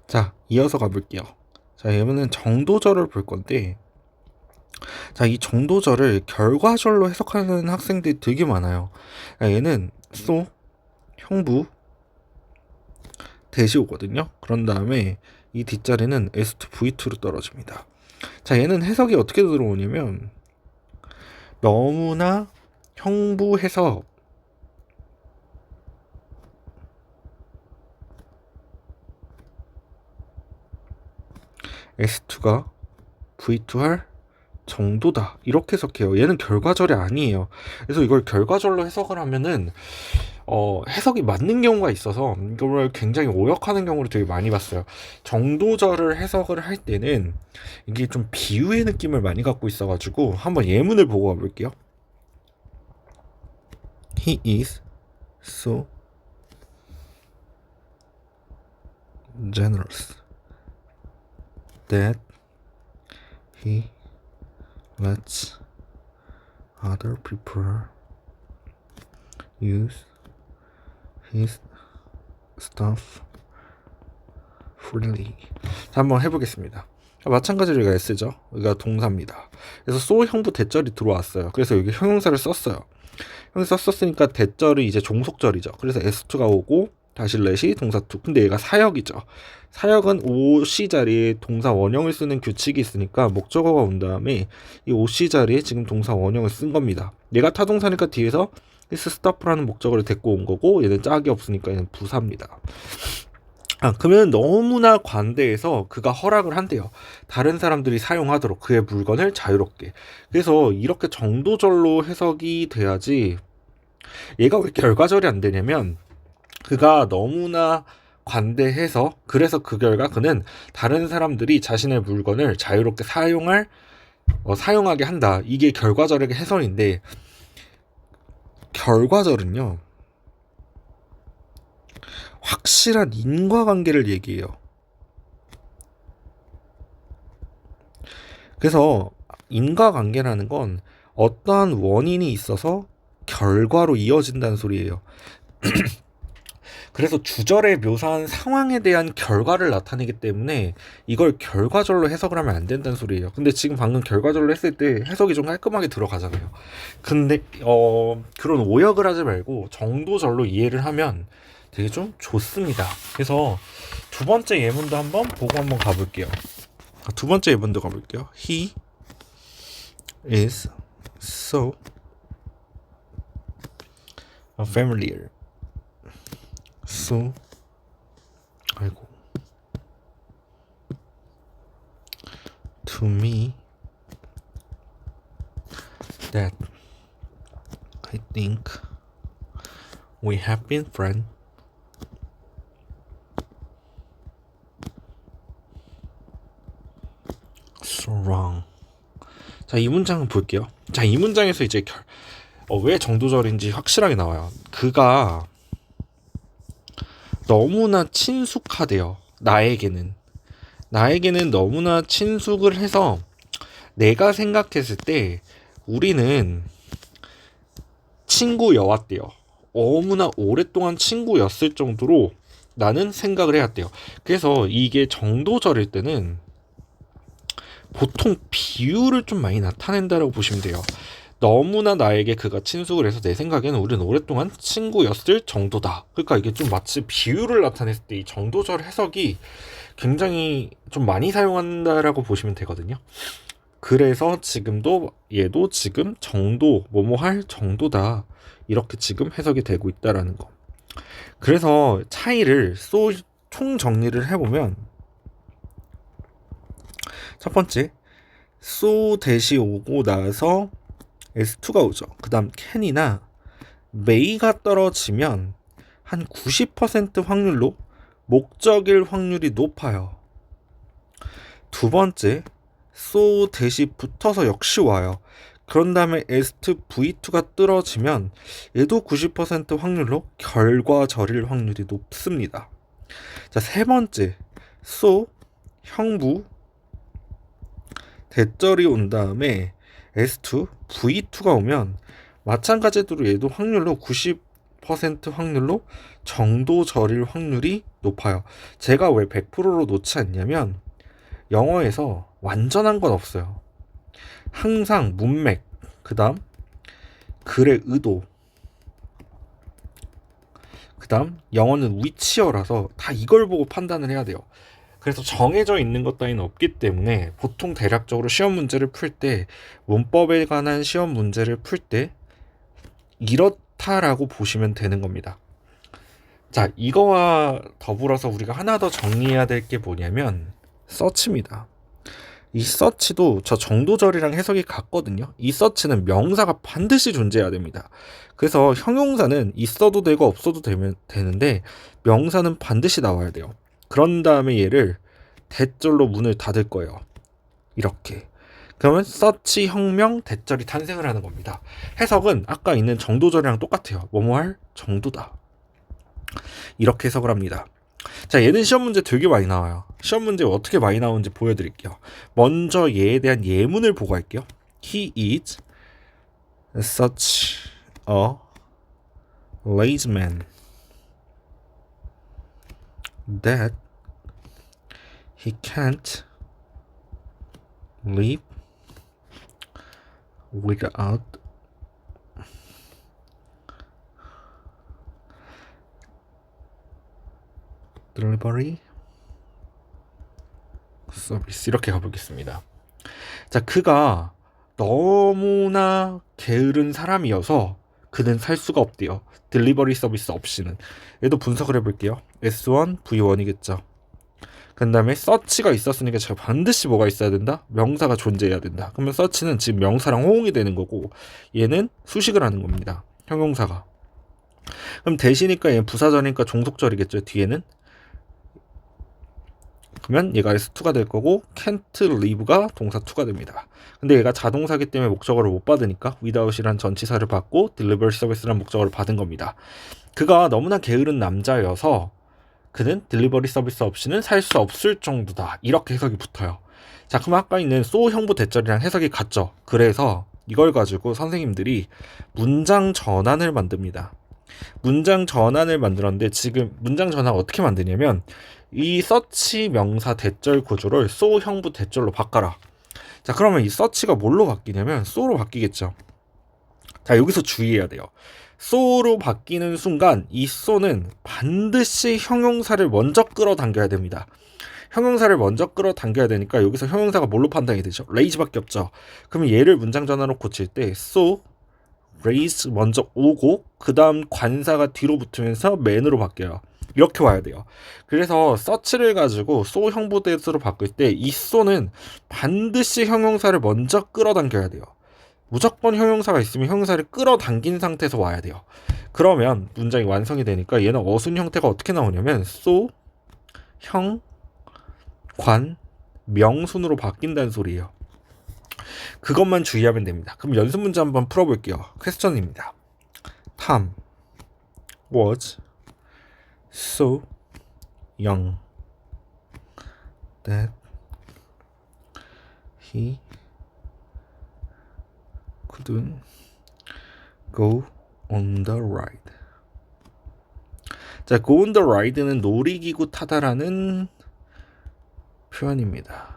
자, 이어서 가볼게요. 자, 얘는 정도절을 볼 건데, 자, 이 정도절을 결과절로 해석하는 학생들이 되게 많아요. 자, 얘는 소, 형부, 대시 오거든요. 그런 다음에 이 뒷자리는 S2 V2로 떨어집니다. 자, 얘는 해석이 어떻게 들어오냐면, 너무나 형부해서 S2가 V2 할 정도다, 이렇게 해석해요. 얘는 결과절이 아니에요. 그래서 이걸 결과절로 해석을 하면은 해석이 맞는 경우가 있어서 이걸 굉장히 오역하는 경우를 되게 많이 봤어요. 정도절을 해석을 할 때는 이게 좀 비유의 느낌을 많이 갖고 있어가지고 한번 예문을 보고 가볼게요. He is so generous that he lets other people use his stuff freely. 자, 한번 해보겠습니다. 마찬가지로 이거 S죠. 여기가 동사입니다. 그래서 so 형부 대절이 들어왔어요. 그래서 여기 형용사를 썼어요. 형용사 썼으니까 대절이 이제 종속절이죠. 그래서 S2가 오고 다시 let이 동사 2. 근데 얘가 사역이죠. 사역은 OC 자리에 동사 원형을 쓰는 규칙이 있으니까 목적어가 온 다음에 이 OC 자리에 지금 동사 원형을 쓴 겁니다. 얘가 타동사니까 뒤에서 this stuff라는 목적어를 데리고 온 거고, 얘는 짝이 없으니까 얘는 부사입니다. 그러면 너무나 관대해서 그가 허락을 한대요. 다른 사람들이 사용하도록 그의 물건을 자유롭게. 그래서 이렇게 정도절로 해석이 돼야지. 얘가 왜 결과절이 안 되냐면, 그가 너무나 관대해서, 그래서 그 결과 그는 다른 사람들이 자신의 물건을 자유롭게 사용하게 한다. 이게 결과절의 해설인데, 결과절은요, 확실한 인과관계를 얘기해요. 그래서 인과관계라는 건 어떠한 원인이 있어서 결과로 이어진다는 소리예요. 그래서 주절에 묘사한 상황에 대한 결과를 나타내기 때문에 이걸 결과절로 해석을 하면 안 된다는 소리예요. 근데 지금 방금 결과절로 했을 때 해석이 좀 깔끔하게 들어가잖아요. 근데 그런 오역을 하지 말고 정도절로 이해를 하면 되게 좀 좋습니다. 그래서 두 번째 예문도 한번 보고 한번 가볼게요. 두 번째 예문도 가볼게요. He is so familiar. So, 아이고, to me that I think we have been friends so wrong. 자, 이 문장은 볼게요. 자, 이 문장에서 이제 왜 정도절인지 확실하게 나와요. 그가 너무나 친숙하대요. 나에게는 너무나 친숙을 해서 내가 생각했을 때 우리는 친구여왔대요. 너무나 오랫동안 친구였을 정도로 나는 생각을 해왔대요. 그래서 이게 정도절일 때는 보통 비유를 좀 많이 나타낸다라고 보시면 돼요. 너무나 나에게 그가 친숙을 해서 내 생각에는 우리는 오랫동안 친구였을 정도다. 그러니까 이게 좀 마치 비유를 나타냈을 때 이 정도절 해석이 굉장히 좀 많이 사용한다라고 보시면 되거든요. 그래서 얘도 지금 정도, 뭐뭐 할 정도다, 이렇게 지금 해석이 되고 있다라는 거. 그래서 차이를 총 정리를 해보면, 첫 번째, 대시 오고 나서 S2가 오죠. 그 다음 캔이나 메이가 떨어지면 한 90% 확률로 목적일 확률이 높아요. 두 번째, 대시 붙어서 역시 와요. 그런 다음에 S2, V2가 떨어지면 얘도 90% 확률로 결과절일 확률이 높습니다. 자, 세 번째, 형부, 대절이 온 다음에 S2, V2가 오면 마찬가지로 얘도 확률로 90% 100% 확률로 정도절일 확률이 높아요. 제가 왜 100%로 놓지 않냐면 영어에서 완전한 건 없어요. 항상 문맥, 그 다음 글의 의도, 그 다음 영어는 위치어라서 다 이걸 보고 판단을 해야 돼요. 그래서 정해져 있는 것 따위는 없기 때문에 보통 대략적으로 시험 문제를 풀 때, 문법에 관한 시험 문제를 풀 때 이렇다라고 보시면 되는 겁니다. 자, 이거와 더불어서 우리가 하나 더 정리해야 될 게 뭐냐면 서치입니다. 이 서치도 저 정도절이랑 해석이 같거든요. 이 서치는 명사가 반드시 존재해야 됩니다. 그래서 형용사는 있어도 되고 없어도 되는데 명사는 반드시 나와야 돼요. 그런 다음에 얘를 대절로 문을 닫을 거예요. 이렇게. 그러면 서치 혁명 대절이 탄생을 하는 겁니다. 해석은 아까 있는 정도절이랑 똑같아요. 뭐뭐할 정도다. 이렇게 해석을 합니다. 자, 얘는 시험 문제 되게 많이 나와요. 시험 문제 어떻게 많이 나오는지 보여드릴게요. 먼저 얘에 대한 예문을 보고 할게요. He is such a lazy man that he can't live without delivery 서비스. 이렇게 가보겠습니다. 자, 그가 너무나 게으른 사람이어서 그는 살 수가 없대요. 딜리버리 서비스 없이는. 얘도 분석을 해볼게요. S1, V1이겠죠. 그 다음에 서치가 있었으니까 제가 반드시 뭐가 있어야 된다? 명사가 존재해야 된다. 그러면 서치는 지금 명사랑 호응이 되는 거고 얘는 수식을 하는 겁니다. 형용사가. 그럼 대시니까 얘는 부사절이니까 종속절이겠죠. 뒤에는. 그러면 얘가 S2가 될 거고 can't live가 동사 2가 됩니다. 근데 얘가 자동사기 때문에 목적어를 못 받으니까 without이란 전치사를 받고 delivery service란 목적어를 받은 겁니다. 그가 너무나 게으른 남자여서 그는 딜리버리 서비스 없이는 살 수 없을 정도다. 이렇게 해석이 붙어요. 자, 그럼 아까 있는 so 형부 대절이랑 해석이 같죠. 그래서 이걸 가지고 선생님들이 문장 전환을 만듭니다. 문장 전환을 만들었는데 지금 문장 전환 어떻게 만드냐면 이 서치 명사 대절 구조를 so 형부 대절로 바꿔라. 자, 그러면 이 서치가 뭘로 바뀌냐면 so로 바뀌겠죠. 자, 여기서 주의해야 돼요. so로 바뀌는 순간 이 so는 반드시 형용사를 먼저 끌어당겨야 됩니다. 형용사를 먼저 끌어당겨야 되니까 여기서 형용사가 뭘로 판단이 되죠? rais밖에 없죠. 그러면 얘를 문장 전환으로 고칠 때 so, raise 먼저 오고 그 다음 관사가 뒤로 붙으면서 man으로 바뀌어요. 이렇게 와야 돼요. 그래서 search를 가지고 so 형부대수로 바꿀 때 이 so는 반드시 형용사를 먼저 끌어당겨야 돼요. 무조건 형용사가 있으면 형용사를 끌어당긴 상태에서 와야 돼요. 그러면 문장이 완성이 되니까 얘는 어순 형태가 어떻게 나오냐면 so, 형, 관, 명순으로 바뀐다는 소리예요. 그것만 주의하면 됩니다. 그럼 연습 문제 한번 풀어볼게요. 퀘스천입니다. Tom was so young that he couldn't go on the ride. 자, go on the ride는 놀이기구 타다라는 표현입니다.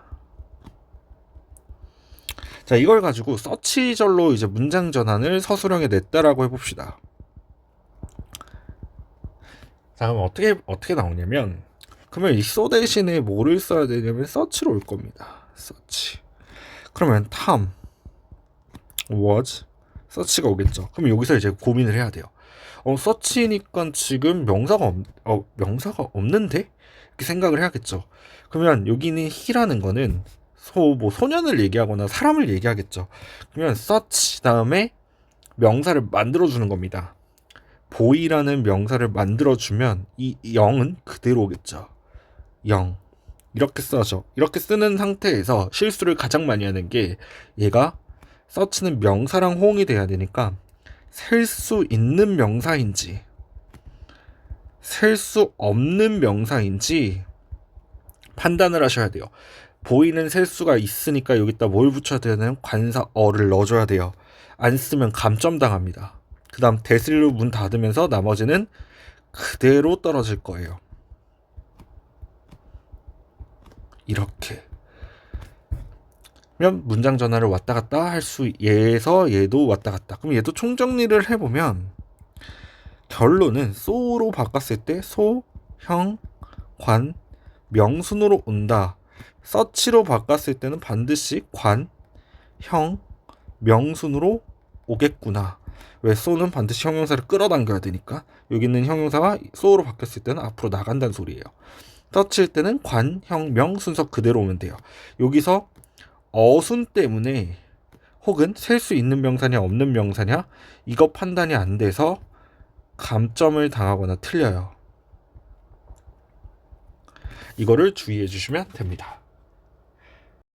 자, 이걸 가지고 서치절로 이제 문장 전환을 서술형에 냈다라고 해봅시다. 자, 그럼 어떻게 나오냐면, 그러면 이 so 대신에 뭐를 써야 되냐면 서치로 올 겁니다. 서치. 그러면 Tom was 서치가 오겠죠. 그럼 여기서 이제 고민을 해야 돼요. 서치니까 지금 명사가 없는데? 이렇게 생각을 해야겠죠. 그러면 여기는 he라는 거는 소년을 얘기하거나 사람을 얘기하겠죠. 그러면 search 다음에 명사를 만들어주는 겁니다. boy라는 명사를 만들어주면 이 영은 그대로 오겠죠. 영. 이렇게 써죠. 이렇게 쓰는 상태에서 실수를 가장 많이 하는 게 얘가 search는 명사랑 호응이 돼야 되니까 셀 수 있는 명사인지 셀 수 없는 명사인지 판단을 하셔야 돼요. 보이는 셀 수가 있으니까 여기다 뭘 붙여야 되냐면 관사 어를 넣어줘야 돼요. 안 쓰면 감점 당합니다. 그 그 다음 대스리로 문 닫으면서 나머지는 그대로 떨어질 거예요. 이렇게. 그러면 문장 전환을 왔다 갔다 할 수, 얘에서 얘도 왔다 갔다. 그럼 얘도 총정리를 해보면 결론은 so로 바꿨을 때 소, 형, 관, 명순으로 온다. 서치로 바꿨을 때는 반드시 관, 형, 명순으로 오겠구나. 왜 so는 반드시 형용사를 끌어당겨야 되니까. 여기 있는 형용사가 so로 바뀌었을 때는 앞으로 나간다는 소리예요. 서치일 때는 관, 형, 명 순서 그대로 오면 돼요. 여기서 어순 때문에 혹은 셀 수 있는 명사냐 없는 명사냐 이거 판단이 안 돼서 감점을 당하거나 틀려요. 이거를 주의해 주시면 됩니다.